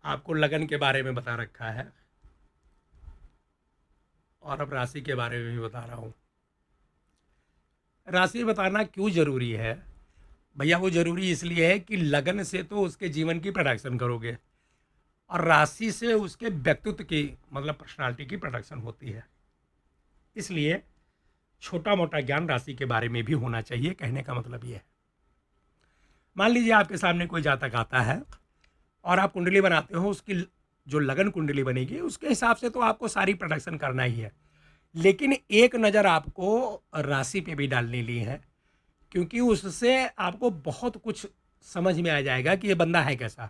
आपको लगन के बारे में बता रखा है और अब राशि के बारे में भी बता रहा हूँ। राशि बताना क्यों ज़रूरी है भैया? वो ज़रूरी इसलिए है कि लगन से तो उसके जीवन की प्रोडक्शन करोगे और राशि से उसके व्यक्तित्व की मतलब पर्सनालिटी की प्रोडक्शन होती है। इसलिए छोटा मोटा ज्ञान राशि के बारे में भी होना चाहिए, कहने का मतलब ये है। मान लीजिए आपके सामने कोई जातक आता है और आप कुंडली बनाते हो, उसकी जो लगन कुंडली बनेगी उसके हिसाब से तो आपको सारी प्रोडक्शन करना ही है, लेकिन एक नज़र आपको राशि पे भी डालनी ली है, क्योंकि उससे आपको बहुत कुछ समझ में आ जाएगा कि ये बंदा है कैसा।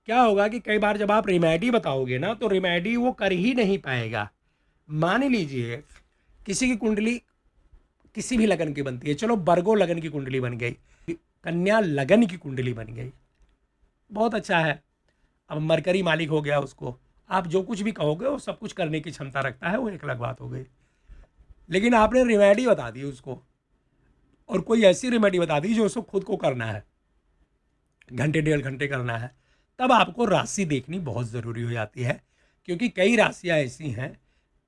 क्या होगा कि कई बार जब आप रिमेडी बताओगे ना तो रिमेडी वो कर ही नहीं पाएगा। मान लीजिए किसी की कुंडली किसी भी लगन की बनती है, चलो बरगो लगन की कुंडली बन गई, कन्या लगन की कुंडली बन गई, बहुत अच्छा है। अब मरकरी मालिक हो गया उसको, आप जो कुछ भी कहोगे वो सब कुछ करने की क्षमता रखता है, वो एक अलग बात हो गई। लेकिन आपने रिमेडी बता दी उसको, और कोई ऐसी रेमेडी बता दी जो उसको खुद को करना है, घंटे डेढ़ घंटे करना है, तब आपको राशि देखनी बहुत ज़रूरी हो जाती है। क्योंकि कई राशियाँ ऐसी हैं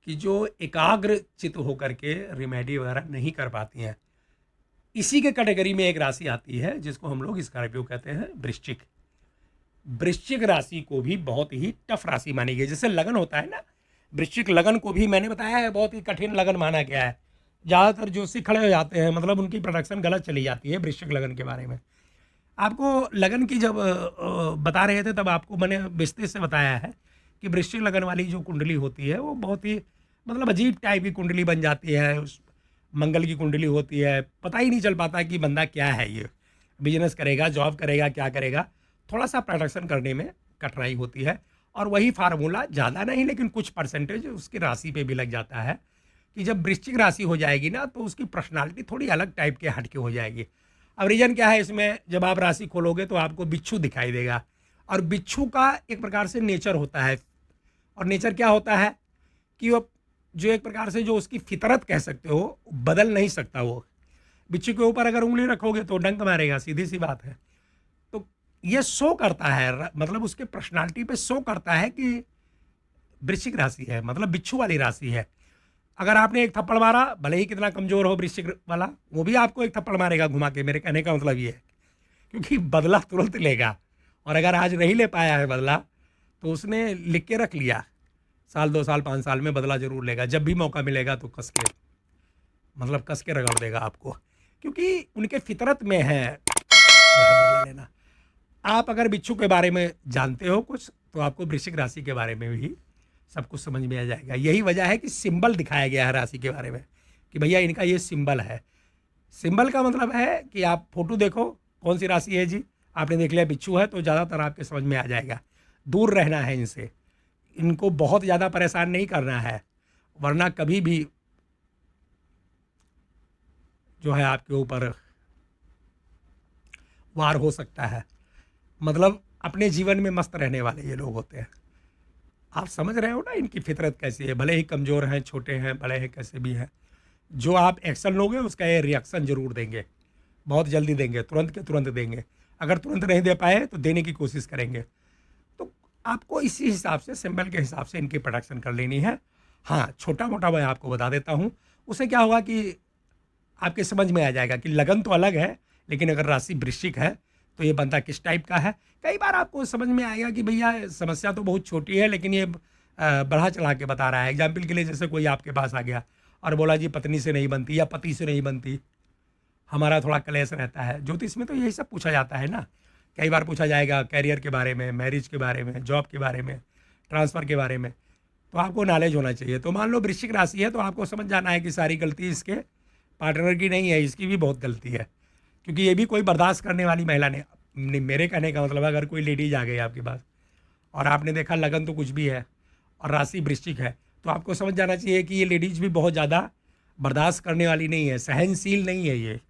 कि जो एकाग्र चित्त होकर के रेमेडी वगैरह नहीं कर पाती हैं। इसी के कैटेगरी में एक राशि आती है जिसको हम लोग स्कॉर्पियो कहते हैं, वृश्चिक। वृश्चिक राशि को भी बहुत ही टफ राशि मानी गई। जैसे लगन होता है ना, वृश्चिक लगन को भी मैंने बताया है बहुत ही कठिन लगन माना गया है। ज़्यादातर जोशी खड़े हो जाते हैं, मतलब उनकी प्रोडक्शन गलत चली जाती है वृश्चिक लगन के बारे में। आपको लगन की जब बता रहे थे तब आपको मैंने विस्तृत से बताया है कि वृश्चिक लगन वाली जो कुंडली होती है वो बहुत ही मतलब अजीब टाइप की कुंडली बन जाती है। उस मंगल की कुंडली होती है, पता ही नहीं चल पाता कि बंदा क्या है, ये बिजनेस करेगा, जॉब करेगा, क्या करेगा। थोड़ा सा प्रोडक्शन करने में कठिनाई होती है, और वही फार्मूला ज़्यादा नहीं लेकिन कुछ परसेंटेज उसकी राशि पे भी लग जाता है कि जब वृश्चिक राशि हो जाएगी ना तो उसकी पर्सनालिटी थोड़ी अलग टाइप के हटके हो जाएगी। अब रीजन क्या है इसमें, जब आप राशि खोलोगे तो आपको बिच्छू दिखाई देगा, और बिच्छू का एक प्रकार से नेचर होता है। और नेचर क्या होता है कि वो जो एक प्रकार से जो उसकी फितरत कह सकते हो, बदल नहीं सकता वो। बिच्छू के ऊपर अगर उंगली रखोगे तो डंक मारेगा, सीधी सी बात है। तो ये शो करता है, मतलब उसके पर्सनालिटी पे शो करता है कि वृश्चिक राशि है, मतलब बिच्छू वाली राशि है। अगर आपने एक थप्पड़ मारा, भले ही कितना कमजोर हो वृश्चिक वाला, वो भी आपको एक थप्पड़ मारेगा घुमा के। मेरे कहने का मतलब ये है, क्योंकि बदला तुरंत लेगा। और अगर आज नहीं ले पाया है बदला तो उसने लिख के रख लिया, साल 2 साल 5 साल में बदला जरूर लेगा। जब भी मौका मिलेगा तो कस के, मतलब कस के रगड़ देगा आपको, क्योंकि उनके फितरत में है बदला लेना। आप अगर बिच्छू के बारे में जानते हो कुछ तो आपको वृश्चिक राशि के बारे में भी सब कुछ समझ में आ जाएगा। यही वजह है कि सिंबल दिखाया गया है राशि के बारे में कि भैया इनका ये सिंबल है। सिंबल का मतलब है कि आप फोटो देखो कौन सी राशि है जी, आपने देख लिया बिच्छू है तो ज़्यादातर आपके समझ में आ जाएगा। दूर रहना है इनसे, इनको बहुत ज़्यादा परेशान नहीं करना है, वरना कभी भी जो है आपके ऊपर वार हो सकता है। मतलब अपने जीवन में मस्त रहने वाले ये लोग होते हैं। आप समझ रहे हो ना इनकी फितरत कैसी है, भले ही कमज़ोर हैं, छोटे हैं, बड़े हैं, कैसे भी हैं। जो आप एक्शन लोगे उसका ये रिएक्शन ज़रूर देंगे, बहुत जल्दी देंगे, तुरंत के तुरंत देंगे। अगर तुरंत नहीं दे पाए तो देने की कोशिश करेंगे। तो आपको इसी हिसाब से, सिंबल के हिसाब से इनकी प्रोडक्शन कर लेनी है। हाँ, छोटा मोटा मैं आपको बता देता हूँ। उससे क्या होगा कि आपके समझ में आ जाएगा कि लगन तो अलग है, लेकिन अगर राशि वृश्चिक है तो ये बंदा किस टाइप का है। कई बार आपको समझ में आएगा कि भैया समस्या तो बहुत छोटी है लेकिन ये बढ़ा चढ़ा के बता रहा है। एग्जाम्पल के लिए जैसे कोई आपके पास आ गया और बोला जी पत्नी से नहीं बनती या पति से नहीं बनती, हमारा थोड़ा क्लेश रहता है। ज्योतिष में तो यही सब पूछा जाता है ना। कई बार पूछा जाएगा कैरियर के बारे में, मैरिज के बारे में, जॉब के बारे में, ट्रांसफ़र के बारे में, तो आपको नॉलेज होना चाहिए। तो मान लो वृश्चिक राशि है तो आपको समझ जाना है कि सारी गलती इसके पार्टनर की नहीं है, इसकी भी बहुत गलती है, क्योंकि ये भी कोई बर्दाश्त करने वाली महिला नहीं। मेरे कहने का मतलब अगर कोई लेडीज आ गई आपके पास और आपने देखा लगन तो कुछ भी है और राशि वृश्चिक है, तो आपको समझ जाना चाहिए कि ये लेडीज भी बहुत ज़्यादा बर्दाश्त करने वाली नहीं है, सहनशील नहीं है ये।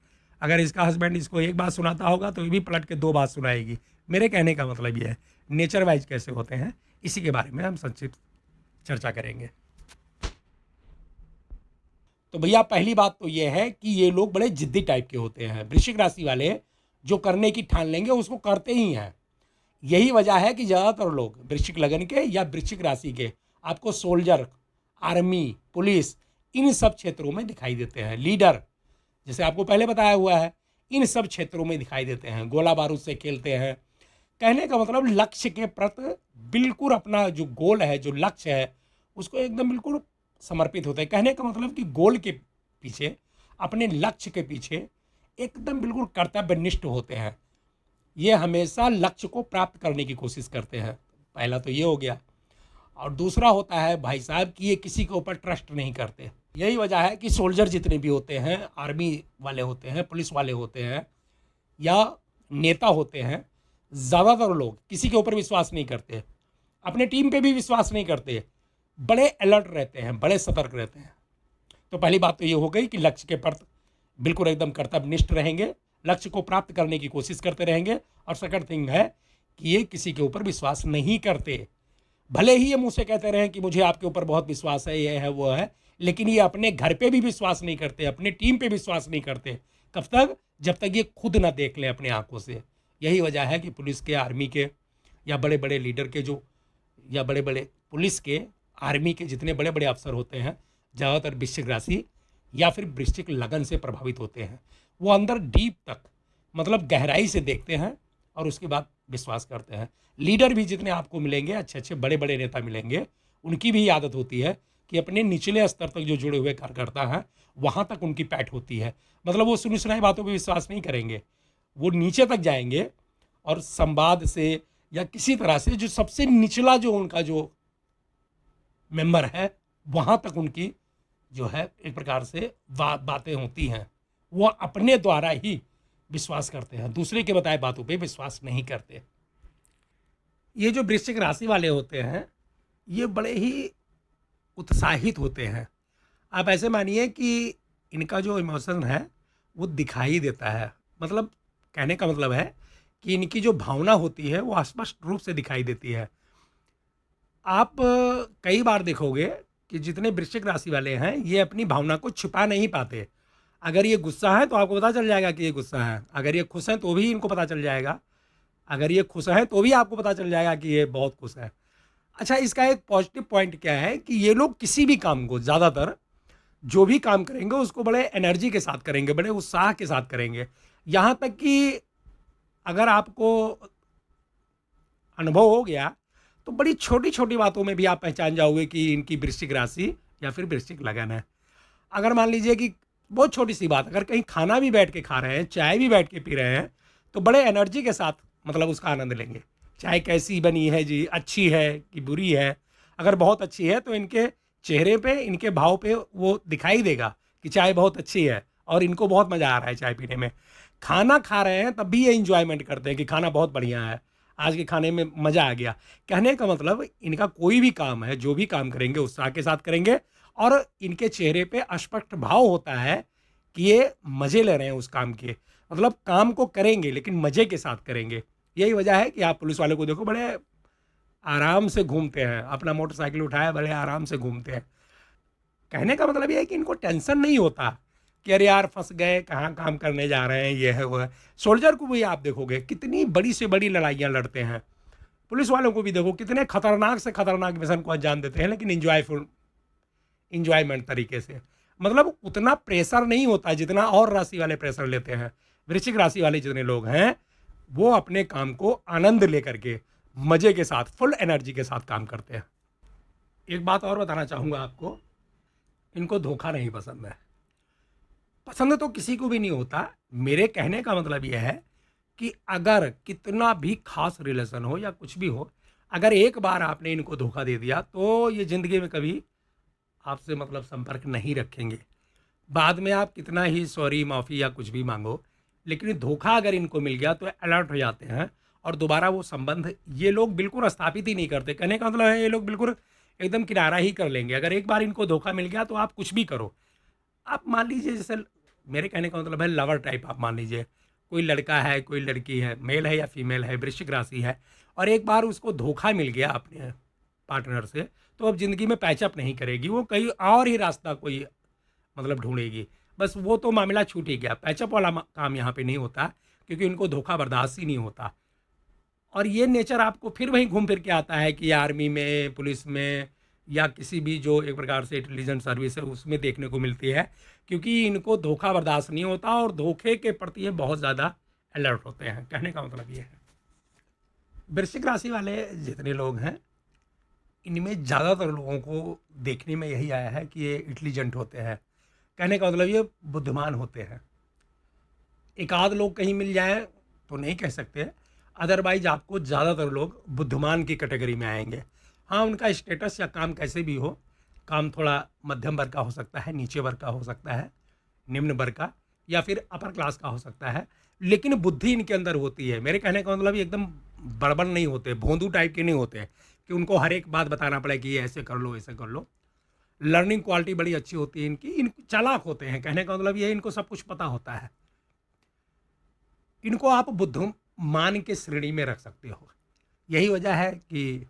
अगर इसका हस्बैंड इसको एक बात सुनाता होगा तो ये भी पलट के 2 बात सुनाएगी। मेरे कहने का मतलब ये है, नेचर वाइज कैसे होते हैं इसी के बारे में हम संक्षिप्त चर्चा करेंगे। तो भैया पहली बात तो ये है कि ये लोग बड़े जिद्दी टाइप के होते हैं। वृश्चिक राशि वाले जो करने की ठान लेंगे उसको करते ही हैं। यही वजह है कि ज़्यादातर लोग वृश्चिक लगन के या वृश्चिक राशि के आपको सोल्जर, आर्मी, पुलिस, इन सब क्षेत्रों में दिखाई देते हैं। लीडर, जैसे आपको पहले बताया हुआ है, इन सब क्षेत्रों में दिखाई देते हैं। गोला बारूद से खेलते हैं। कहने का मतलब लक्ष्य के प्रति बिल्कुल अपना जो गोल है, जो लक्ष्य है, उसको एकदम बिल्कुल समर्पित होते हैं। कहने का मतलब कि गोल के पीछे, अपने लक्ष्य के पीछे एकदम बिल्कुल कर्तव्यनिष्ठ होते हैं। ये हमेशा लक्ष्य को प्राप्त करने की कोशिश करते हैं। पहला तो ये हो गया। और दूसरा होता है भाई साहब कि ये किसी के ऊपर ट्रस्ट नहीं करते। यही वजह है कि सोल्जर जितने भी होते हैं, आर्मी वाले होते हैं, पुलिस वाले होते हैं या नेता होते हैं, ज़्यादातर लोग किसी के ऊपर विश्वास नहीं करते, अपने टीम पे भी विश्वास नहीं करते, बड़े अलर्ट रहते हैं, बड़े सतर्क रहते हैं। तो पहली बात तो ये हो गई कि लक्ष्य के प्रति बिल्कुल एकदम कर्तव्यनिष्ठ रहेंगे, लक्ष्य को प्राप्त करने की कोशिश करते रहेंगे। और सेकंड थिंग है कि ये किसी के ऊपर विश्वास नहीं करते। भले ही ये मुँह से कहते रहें कि मुझे आपके ऊपर बहुत विश्वास है, ये है, वो है, लेकिन ये अपने घर पे भी विश्वास नहीं करते, अपने टीम पे विश्वास नहीं करते। कब तक? जब तक ये खुद ना देख लें अपने आंखों से। यही वजह है कि पुलिस के, आर्मी के या बड़े बड़े लीडर के जो, या बड़े बड़े पुलिस के, आर्मी के जितने बड़े बड़े अफसर होते हैं, ज़्यादातर वृश्चिक राशि या फिर वृश्चिक लगन से प्रभावित होते हैं। वो अंदर डीप तक, मतलब गहराई से देखते हैं और उसके बाद विश्वास करते हैं। लीडर भी जितने आपको मिलेंगे, अच्छे अच्छे बड़े बड़े नेता मिलेंगे, उनकी भी आदत होती है कि अपने निचले स्तर तक जो जुड़े हुए कार्यकर्ता हैं, वहाँ तक उनकी पैठ होती है। मतलब वो सुनी सुनाई बातों पर विश्वास नहीं करेंगे, वो नीचे तक जाएंगे और संवाद से या किसी तरह से जो सबसे निचला जो उनका जो मेंबर है, वहाँ तक उनकी जो है एक प्रकार से बातें होती हैं। वो अपने द्वारा ही विश्वास करते हैं, दूसरे के बताए बातों पे विश्वास नहीं करते। ये जो वृश्चिक राशि वाले होते हैं, ये बड़े ही उत्साहित होते हैं। आप ऐसे मानिए कि इनका जो इमोशन है वो दिखाई देता है। मतलब कहने का मतलब है कि इनकी जो भावना होती है वो स्पष्ट रूप से दिखाई देती है। आप कई बार देखोगे कि जितने वृश्चिक राशि वाले हैं, ये अपनी भावना को छिपा नहीं पाते। अगर ये गुस्सा है तो आपको पता चल जाएगा कि ये गुस्सा है, अगर ये खुश हैं तो भी इनको पता चल जाएगा, अगर ये खुश हैं तो भी आपको पता चल जाएगा कि ये बहुत खुश है। अच्छा, इसका एक पॉजिटिव पॉइंट क्या है कि ये लोग किसी भी काम को, ज़्यादातर जो भी काम करेंगे उसको बड़े एनर्जी के साथ करेंगे, बड़े उत्साह के साथ करेंगे। यहाँ तक कि अगर आपको अनुभव हो गया तो बड़ी छोटी छोटी बातों में भी आप पहचान जाओगे कि इनकी वृश्चिक राशि या फिर वृश्चिक लगन है। अगर मान लीजिए कि बहुत छोटी सी बात, अगर कहीं खाना भी बैठ के खा रहे हैं, चाय भी बैठ के पी रहे हैं, तो बड़े एनर्जी के साथ मतलब उसका आनंद लेंगे। चाय कैसी बनी है जी, अच्छी है कि बुरी है? अगर बहुत अच्छी है तो इनके चेहरे पे, इनके भाव पे वो दिखाई देगा कि चाय बहुत अच्छी है और इनको बहुत मज़ा आ रहा है चाय पीने में। खाना खा रहे हैं तब भी ये इंजॉयमेंट करते हैं कि खाना बहुत बढ़िया है, आज के खाने में मज़ा आ गया। कहने का मतलब इनका कोई भी काम है, जो भी काम करेंगे उत्साह के साथ करेंगे और इनके चेहरे पे स्पष्ट भाव होता है कि ये मज़े ले रहे हैं उस काम के। मतलब काम को करेंगे लेकिन मज़े के साथ करेंगे। यही वजह है कि आप पुलिस वाले को देखो, बड़े आराम से घूमते हैं, अपना मोटरसाइकिल उठाया बड़े आराम से घूमते हैं। कहने का मतलब ये है कि इनको टेंशन नहीं होता कि अरे यार फंस गए, कहाँ काम करने जा रहे हैं, ये है वो है। सोल्जर को भी आप देखोगे कितनी बड़ी से बड़ी लड़ाइयाँ लड़ते हैं। पुलिस वालों को भी देखो कितने खतरनाक से खतरनाक मिशन को अंजाम देते हैं, लेकिन इंजॉयमेंट तरीके से। मतलब उतना प्रेशर नहीं होता जितना और राशि वाले प्रेशर लेते हैं। वृश्चिक राशि वाले जितने लोग हैं वो अपने काम को आनंद लेकर के, मज़े के साथ, फुल एनर्जी के साथ काम करते हैं। एक बात और बताना चाहूँगा आपको, इनको धोखा नहीं पसंद है। पसंद तो किसी को भी नहीं होता। मेरे कहने का मतलब यह है कि अगर कितना भी खास रिलेशन हो या कुछ भी हो, अगर एक बार आपने इनको धोखा दे दिया तो ये ज़िंदगी में कभी आपसे मतलब संपर्क नहीं रखेंगे। बाद में आप कितना ही सॉरी, माफ़ी या कुछ भी मांगो, लेकिन धोखा अगर इनको मिल गया तो अलर्ट हो जाते हैं और दोबारा वो संबंध ये लोग बिल्कुल स्थापित ही नहीं करते। कहने का मतलब है ये लोग बिल्कुल एकदम किनारा ही कर लेंगे। अगर एक बार इनको धोखा मिल गया तो आप कुछ भी करो। आप मान लीजिए, जैसे मेरे कहने का मतलब है लवर टाइप, आप मान लीजिए कोई लड़का है, कोई लड़की है, मेल है या फीमेल है, वृश्चिक राशि है, और एक बार उसको धोखा मिल गया अपने पार्टनर से, तो अब ज़िंदगी में पैचअप नहीं करेगी, वो कहीं और ही रास्ता कोई मतलब ढूंढेगी। बस वो तो मामला छूट ही गया। पैचअप वाला काम यहाँ पे नहीं होता क्योंकि उनको धोखा बर्दाश्त ही नहीं होता। और ये नेचर आपको फिर वहीं घूम फिर के आता है कि आर्मी में, पुलिस में, या किसी भी जो एक प्रकार से इंटेलिजेंस सर्विस है उसमें देखने को मिलती है, क्योंकि इनको धोखा बर्दाश्त नहीं होता और धोखे के प्रति ये बहुत ज़्यादा अलर्ट होते हैं। कहने का मतलब ये है, वृश्चिक राशि वाले जितने लोग हैं, इनमें ज़्यादातर लोगों को देखने में यही आया है कि ये इंटेलिजेंट होते हैं। कहने का मतलब ये बुद्धिमान होते हैं। एक आध लोग कहीं मिल जाए तो नहीं कह सकते, अदरवाइज आपको ज़्यादातर लोग बुद्धिमान की कैटेगरी में आएंगे। हाँ, उनका स्टेटस या काम कैसे भी हो, काम थोड़ा मध्यम वर्ग का हो सकता है, नीचे वर्ग का हो सकता है, निम्न वर्ग का, या फिर अपर क्लास का हो सकता है, लेकिन बुद्धि इनके अंदर होती है। मेरे कहने का मतलब एकदम बड़बड़ नहीं होते, भोंदू टाइप के नहीं होते कि उनको हर एक बात बताना पड़े कि ये ऐसे कर लो, ऐसे कर लो। लर्निंग क्वालिटी बड़ी अच्छी होती है इनकी, इन चालाक होते हैं। कहने का मतलब ये है, इनको सब कुछ पता होता है। इनको आप बुद्धिमान के श्रेणी में रख सकते हो। यही वजह है कि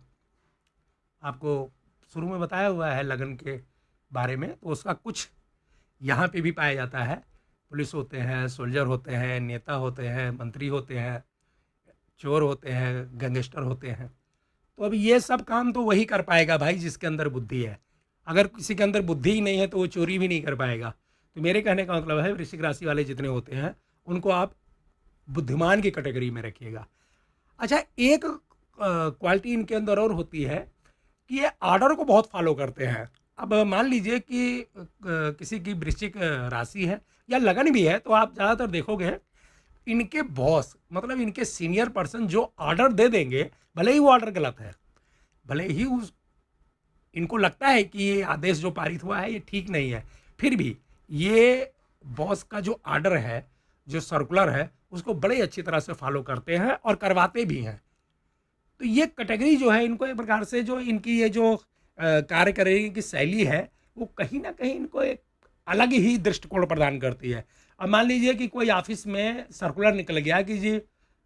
आपको शुरू में बताया हुआ है लगन के बारे में, तो उसका कुछ यहाँ पे भी पाया जाता है। पुलिस होते हैं, सोल्जर होते हैं, नेता होते हैं, मंत्री होते हैं, चोर होते हैं, गैंगस्टर होते हैं। तो अब ये सब काम तो वही कर पाएगा भाई जिसके अंदर बुद्धि है। अगर किसी के अंदर बुद्धि ही नहीं है तो वो चोरी भी नहीं कर पाएगा। तो मेरे कहने का मतलब है, वृश्चिक राशि वाले जितने होते हैं उनको आप बुद्धिमान की कैटेगरी में रखिएगा। अच्छा, एक क्वालिटी इनके अंदर और होती है कि ये आर्डर को बहुत फॉलो करते हैं। अब मान लीजिए कि किसी की वृश्चिक राशि है या लगन भी है, तो आप ज़्यादातर देखोगे इनके बॉस, मतलब इनके सीनियर पर्सन जो ऑर्डर दे देंगे, भले ही वो ऑर्डर गलत है, भले ही उस इनको लगता है कि ये आदेश जो पारित हुआ है ये ठीक नहीं है, फिर भी ये बॉस का जो ऑर्डर है, जो सर्कुलर है, उसको बड़े अच्छी तरह से फॉलो करते हैं और करवाते भी हैं। तो ये कैटेगरी जो है, इनको एक प्रकार से जो इनकी ये जो कार्य करने की शैली है, वो कहीं ना कहीं इनको एक अलग ही दृष्टिकोण प्रदान करती है। अब मान लीजिए कि कोई ऑफिस में सर्कुलर निकल गया कि जी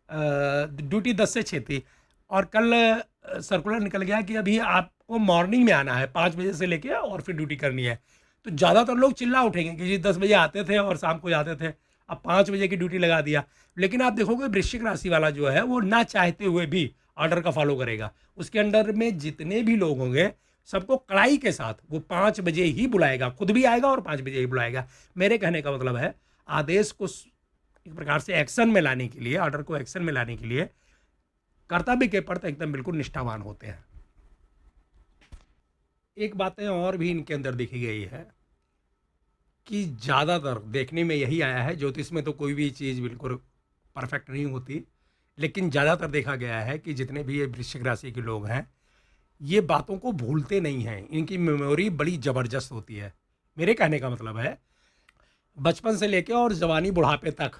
ड्यूटी 10 से 6 थी, और कल सर्कुलर निकल गया कि अभी आपको मॉर्निंग में आना है 5 बजे से लेके और फिर ड्यूटी करनी है। तो ज़्यादातर लोग चिल्ला उठेंगे कि जी 10 बजे आते थे और शाम को जाते थे, अब 5 बजे की ड्यूटी लगा दिया। लेकिन आप देखोगे वृश्चिक राशि वाला जो है वो ना चाहते हुए भी ऑर्डर का फॉलो करेगा। उसके अंडर में जितने भी लोग होंगे सबको कड़ाई के साथ वो 5 बजे ही बुलाएगा, खुद भी आएगा और 5 बजे ही बुलाएगा। मेरे कहने का मतलब है, आदेश को एक प्रकार से एक्शन में लाने के लिए, ऑर्डर को एक्शन में लाने के लिए कर्तव्य के प्रति एकदम बिल्कुल निष्ठावान होते हैं। एक बातें और भी इनके अंदर देखी गई है कि ज़्यादातर देखने में यही आया है, ज्योतिष में तो कोई भी चीज़ बिल्कुल परफेक्ट नहीं होती, लेकिन ज़्यादातर देखा गया है कि जितने भी ये वृश्चिक राशि के लोग हैं, ये बातों को भूलते नहीं हैं। इनकी मेमोरी बड़ी ज़बरदस्त होती है। मेरे कहने का मतलब है, बचपन से लेकर और जवानी बुढ़ापे तक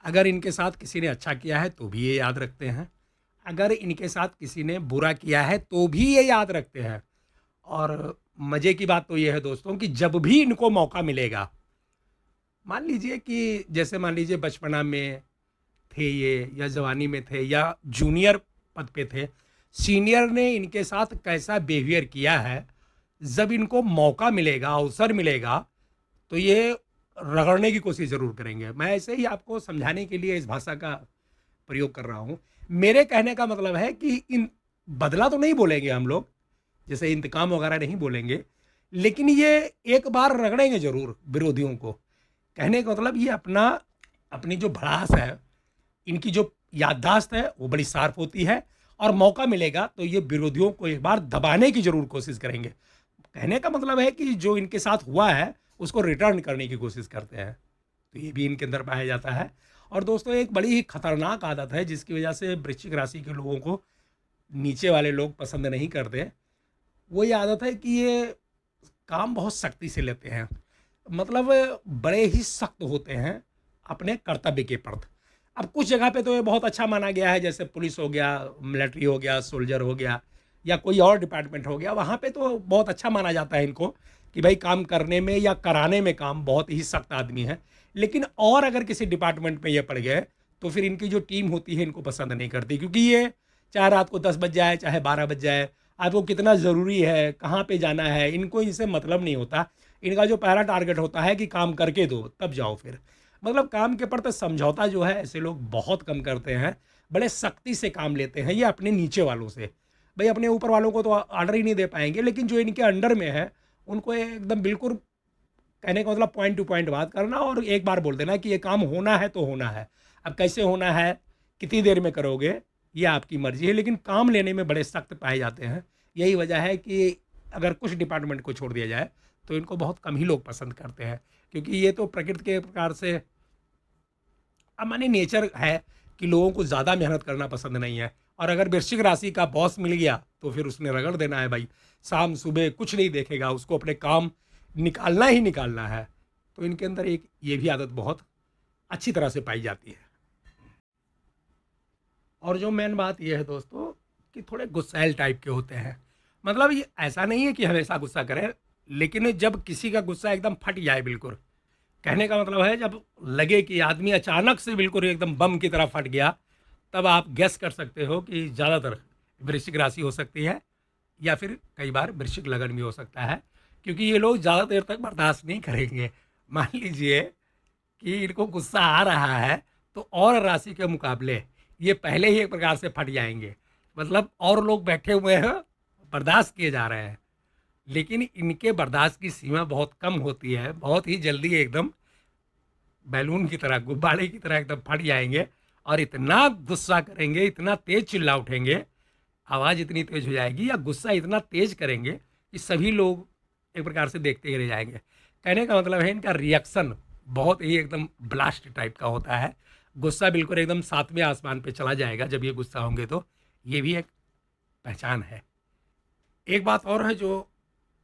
अगर इनके साथ किसी ने अच्छा किया है तो भी ये याद रखते हैं, अगर इनके साथ किसी ने बुरा किया है तो भी ये याद रखते हैं। और मज़े की बात तो ये है दोस्तों कि जब भी इनको मौका मिलेगा, मान लीजिए कि जैसे मान लीजिए बचपना में थे ये, या जवानी में थे, या जूनियर पद पे थे, सीनियर ने इनके साथ कैसा बिहेवियर किया है, जब इनको मौका मिलेगा, अवसर मिलेगा, तो ये रगड़ने की कोशिश ज़रूर करेंगे। मैं ऐसे ही आपको समझाने के लिए इस भाषा का प्रयोग कर रहा हूँ। मेरे कहने का मतलब है कि इन बदला तो नहीं बोलेंगे हम लोग, जैसे इंतकाम वगैरह नहीं बोलेंगे, लेकिन ये एक बार रगड़ेंगे ज़रूर विरोधियों को। कहने का मतलब ये अपनी जो भड़ास है, इनकी जो याददाश्त है वो बड़ी शार्प होती है, और मौका मिलेगा तो ये विरोधियों को एक बार दबाने की जरूर कोशिश करेंगे। कहने का मतलब है कि जो इनके साथ हुआ है उसको रिटर्न करने की कोशिश करते हैं। तो ये भी इनके अंदर पाया जाता है। और दोस्तों, एक बड़ी ही खतरनाक आदत है जिसकी वजह से वृश्चिक राशि के लोगों को नीचे वाले लोग पसंद नहीं करते, वो ये आदत है कि ये काम बहुत सख्ती से लेते हैं, मतलब बड़े ही सख्त होते हैं अपने कर्तव्य के प्रति। अब कुछ जगह पे तो ये बहुत अच्छा माना गया है, जैसे पुलिस हो गया, मिलिट्री हो गया, सोल्जर हो गया, या कोई और डिपार्टमेंट हो गया, वहाँ पे तो बहुत अच्छा माना जाता है इनको कि भाई काम करने में या कराने में काम बहुत ही सख्त आदमी है। लेकिन और अगर किसी डिपार्टमेंट में ये पड़ गए तो फिर इनकी जो टीम होती है इनको पसंद नहीं करती, क्योंकि ये चाहे रात को 10 बज जाए चाहे 12 बज जाए, आपको कितना ज़रूरी है, कहाँ पे जाना है, इनको इनसे मतलब नहीं होता। इनका जो पहला टारगेट होता है कि काम करके दो तब जाओ फिर। मतलब काम के प्रति समझौता जो है ऐसे लोग बहुत कम करते हैं। बड़े सख्ती से काम लेते हैं ये अपने नीचे वालों से। भाई अपने ऊपर वालों को तो ऑर्डर ही नहीं दे पाएंगे, लेकिन जो इनके अंडर में है उनको एकदम बिल्कुल कहने का मतलब पॉइंट टू पॉइंट बात करना और एक बार बोल देना कि ये काम होना है तो होना है। अब कैसे होना है, कितनी देर में करोगे, ये आपकी मर्जी है, लेकिन काम लेने में बड़े सख्त पाए जाते हैं। यही वजह है कि अगर कुछ डिपार्टमेंट को छोड़ दिया जाए तो इनको बहुत कम ही लोग पसंद करते हैं, क्योंकि ये तो प्रकृति के प्रकार से अब माने नेचर है कि लोगों को ज़्यादा मेहनत करना पसंद नहीं है। और अगर वृश्चिक राशि का बॉस मिल गया तो फिर उसने रगड़ देना है भाई, शाम सुबह कुछ नहीं देखेगा, उसको अपने काम निकालना ही निकालना है। तो इनके अंदर एक ये भी आदत बहुत अच्छी तरह से पाई जाती है। और जो मेन बात ये है दोस्तों कि थोड़े गुस्सैल टाइप के होते हैं। मतलब ये ऐसा नहीं है कि हमेशा गुस्सा करें, लेकिन जब किसी का गुस्सा एकदम फट जाए बिल्कुल, कहने का मतलब है जब लगे कि आदमी अचानक से बिल्कुल एकदम बम की तरह फट गया, तब आप गेस कर सकते हो कि ज़्यादातर वृश्चिक राशि हो सकती है, या फिर कई बार वृश्चिक लगन भी हो सकता है, क्योंकि ये लोग ज़्यादा देर तक बर्दाश्त नहीं करेंगे। मान लीजिए कि इनको गुस्सा आ रहा है तो और राशि के मुकाबले ये पहले ही एक प्रकार से फट जाएंगे। मतलब और लोग बैठे हुए हैं, बर्दाश्त किए जा रहे हैं, लेकिन इनके बर्दाश्त की सीमा बहुत कम होती है। बहुत ही जल्दी एकदम बैलून की तरह, गुब्बारे की तरह एकदम फट जाएंगे और इतना गुस्सा करेंगे, इतना तेज चिल्ला उठेंगे, आवाज़ इतनी तेज हो जाएगी या गुस्सा इतना तेज करेंगे कि सभी लोग एक प्रकार से देखते ही रह जाएंगे। कहने का मतलब है इनका रिएक्शन बहुत ही एकदम ब्लास्ट टाइप का होता है। गुस्सा बिल्कुल एकदम सातवें आसमान पे चला जाएगा जब ये गुस्सा होंगे, तो ये भी एक पहचान है। एक बात और है जो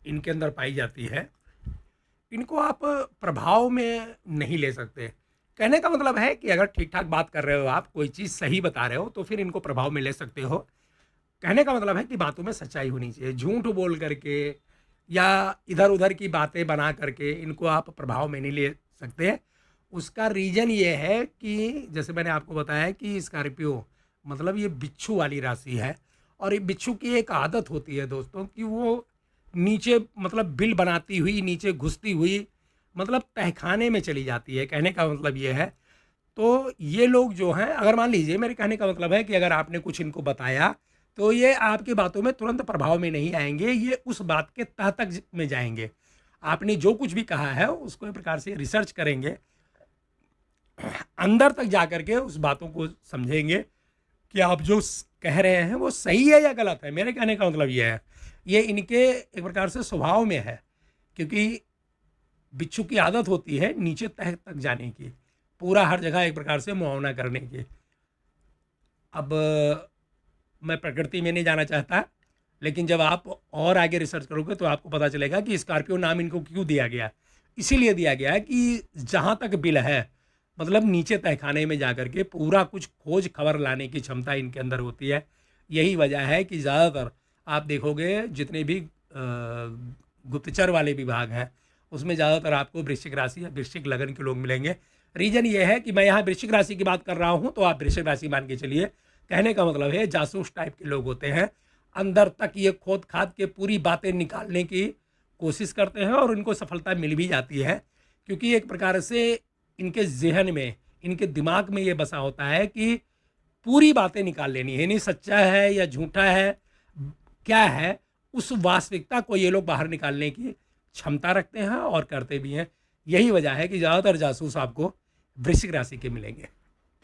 इनके अंदर पाई जाती है, इनको आप प्रभाव में नहीं ले सकते। कहने का मतलब है कि अगर ठीक ठाक बात कर रहे हो, आप कोई चीज़ सही बता रहे हो, तो फिर इनको प्रभाव में ले सकते हो। कहने का मतलब है कि बातों में सच्चाई होनी चाहिए। झूठ बोल करके या इधर उधर की बातें बना करके इनको आप प्रभाव में नहीं ले सकते। उसका रीज़न ये है कि जैसे मैंने आपको बताया कि स्कॉर्पियो मतलब ये बिच्छू वाली राशि है, और ये बिच्छू की एक आदत होती है दोस्तों कि वो नीचे मतलब बिल बनाती हुई नीचे घुसती हुई मतलब तहखाने में चली जाती है। कहने का मतलब ये है। तो ये लोग जो हैं, अगर मान लीजिए, मेरे कहने का मतलब है कि अगर आपने कुछ इनको बताया तो ये आपकी बातों में तुरंत प्रभाव में नहीं आएंगे, ये उस बात के तह तक में जाएंगे। आपने जो कुछ भी कहा है उसको एक प्रकार से रिसर्च करेंगे, अंदर तक जा करके उस बातों को समझेंगे कि आप जो कह रहे हैं वो सही है या गलत है। मेरे कहने का मतलब ये है, ये इनके एक प्रकार से स्वभाव में है, क्योंकि बिच्छू की आदत होती है नीचे तह तक जाने की, पूरा हर जगह एक प्रकार से मुआवना करने की। अब मैं प्रकृति में नहीं जाना चाहता, लेकिन जब आप और आगे रिसर्च करोगे तो आपको पता चलेगा कि स्कॉर्पियो नाम इनको क्यों दिया गया। इसीलिए दिया गया है कि जहाँ तक बिल है, मतलब नीचे तहखाने में जा कर के पूरा कुछ खोज खबर लाने की क्षमता इनके अंदर होती है। यही वजह है कि ज़्यादातर आप देखोगे जितने भी गुप्तचर वाले विभाग हैं उसमें ज़्यादातर आपको वृश्चिक राशि या वृश्चिक लगन के लोग मिलेंगे। रीज़न ये है कि मैं यहाँ वृश्चिक राशि की बात कर रहा हूँ तो आप वृश्चिक राशि मान के चलिए। कहने का मतलब है जासूस टाइप के लोग होते हैं, अंदर तक ये खोद खाद के पूरी बातें निकालने की कोशिश करते हैं और इनको सफलता मिल भी जाती है, क्योंकि एक प्रकार से इनके जहन में, इनके दिमाग में ये बसा होता है कि पूरी बातें निकाल लेनी है, नहीं सच्चा है या झूठा है क्या है, उस वास्तविकता को ये लोग बाहर निकालने की क्षमता रखते हैं और करते भी हैं। यही वजह है कि ज़्यादातर जासूस आपको वृश्चिक राशि के मिलेंगे।